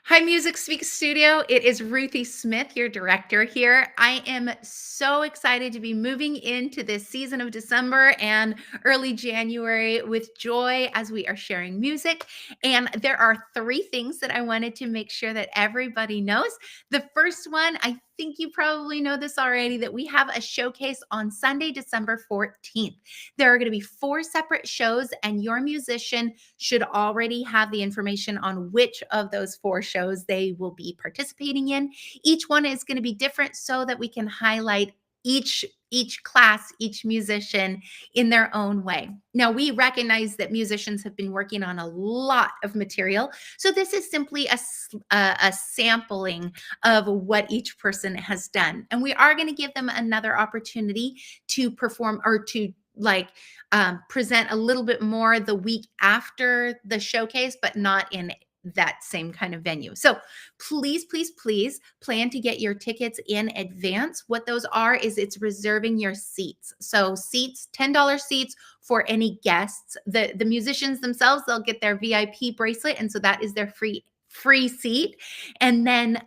Hi, Music Speak Studio. It is Ruthie Smith, your director here. I am so excited to be moving into this season of December and early January with joy as we are sharing music. And there are three things that I wanted to make sure that everybody knows. The first one, I think you probably know this already, that we have a showcase on Sunday, December 14th. There are going to be four separate shows, and your musician should already have the information on which of those four shows they will be participating in. Each one is going to be different so that we can highlight each class, each musician in their own way. Now, we recognize that musicians have been working on a lot of material, so this is simply a sampling of what each person has done, and we are going to give them another opportunity to perform or to present a little bit more the week after the showcase, but not in that same kind of venue. So please, please, please plan to get your tickets in advance. What those are is it's reserving your seats. So seats, $10 seats for any guests. The musicians themselves, they'll get their VIP bracelet, and so that is their free seat. And then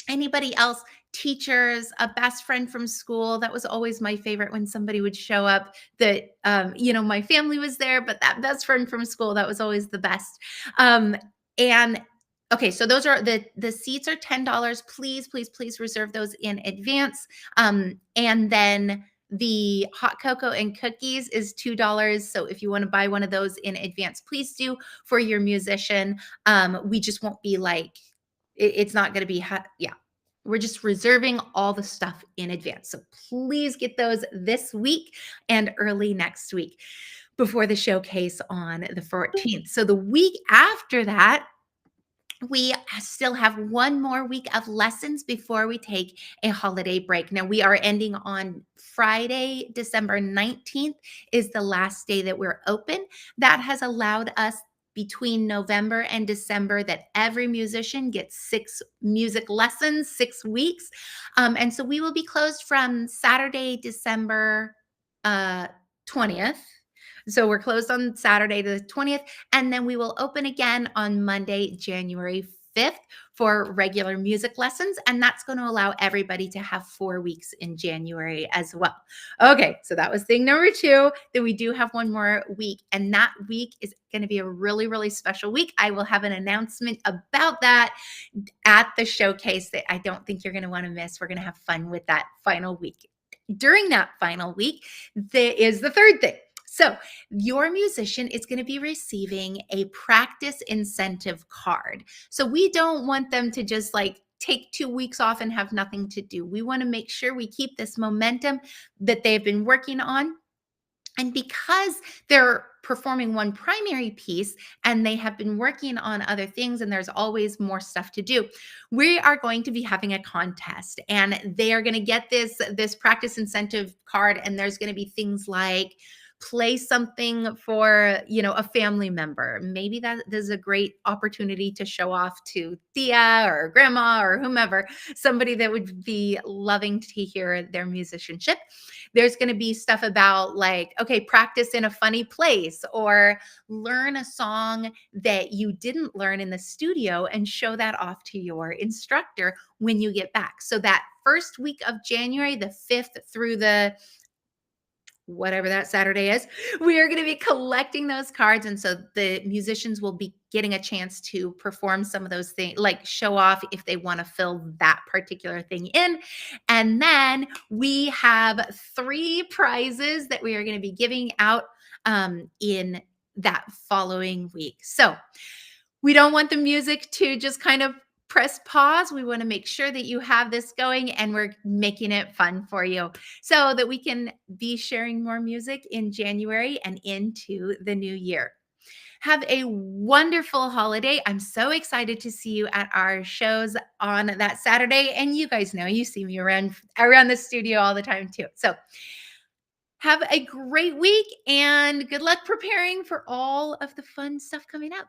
anybody else, teachers, a best friend from school. That was always my favorite when somebody would show up that, my family was there, but that best friend from school, that was always the best. And okay, so those are the seats are $10. Please, please, please reserve those in advance. And then the hot cocoa and cookies is $2. So if you want to buy one of those in advance, please do for your musician. We just won't be like, it's not going to be hot. Yeah, we're just reserving all the stuff in advance. So please get those this week and early next week before the showcase on the 14th. So the week after that, we still have one more week of lessons before we take a holiday break. Now, we are ending on Friday, December 19th is the last day that we're open. That has allowed us between November and December that every musician gets 6 music lessons, 6 weeks. And so we will be closed from Saturday, December 20th. So we're closed on Saturday the 20th, and then we will open again on Monday, January 5th for regular music lessons. And that's going to allow everybody to have 4 weeks in January as well. Okay, so that was thing number two, that we do have one more week. And that week is going to be a really, really special week. I will have an announcement about that at the showcase that I don't think you're going to want to miss. We're going to have fun with that final week. During that final week, there is the third thing. So, your musician is going to be receiving a practice incentive card. So, we don't want them to just take 2 weeks off and have nothing to do. We want to make sure we keep this momentum that they've been working on. And because they're performing one primary piece and they have been working on other things and there's always more stuff to do, we are going to be having a contest, and they are going to get this practice incentive card, and there's going to be things like play something for a family member. Maybe that is a great opportunity to show off to Thea or grandma or whomever, somebody that would be loving to hear their musicianship. There's going to be stuff about okay, practice in a funny place, or learn a song that you didn't learn in the studio and show that off to your instructor when you get back. So that first week of January, the 5th through the whatever that Saturday is, we are going to be collecting those cards. And so the musicians will be getting a chance to perform some of those things, like show off if they want to fill that particular thing in. And then we have 3 prizes that we are going to be giving out in that following week. So we don't want the music to just kind of press pause. We want to make sure that you have this going, and we're making it fun for you so that we can be sharing more music in January and into the new year. Have a wonderful holiday. I'm so excited to see you at our shows on that Saturday. And you guys know, you see me around the studio all the time too. So have a great week and good luck preparing for all of the fun stuff coming up.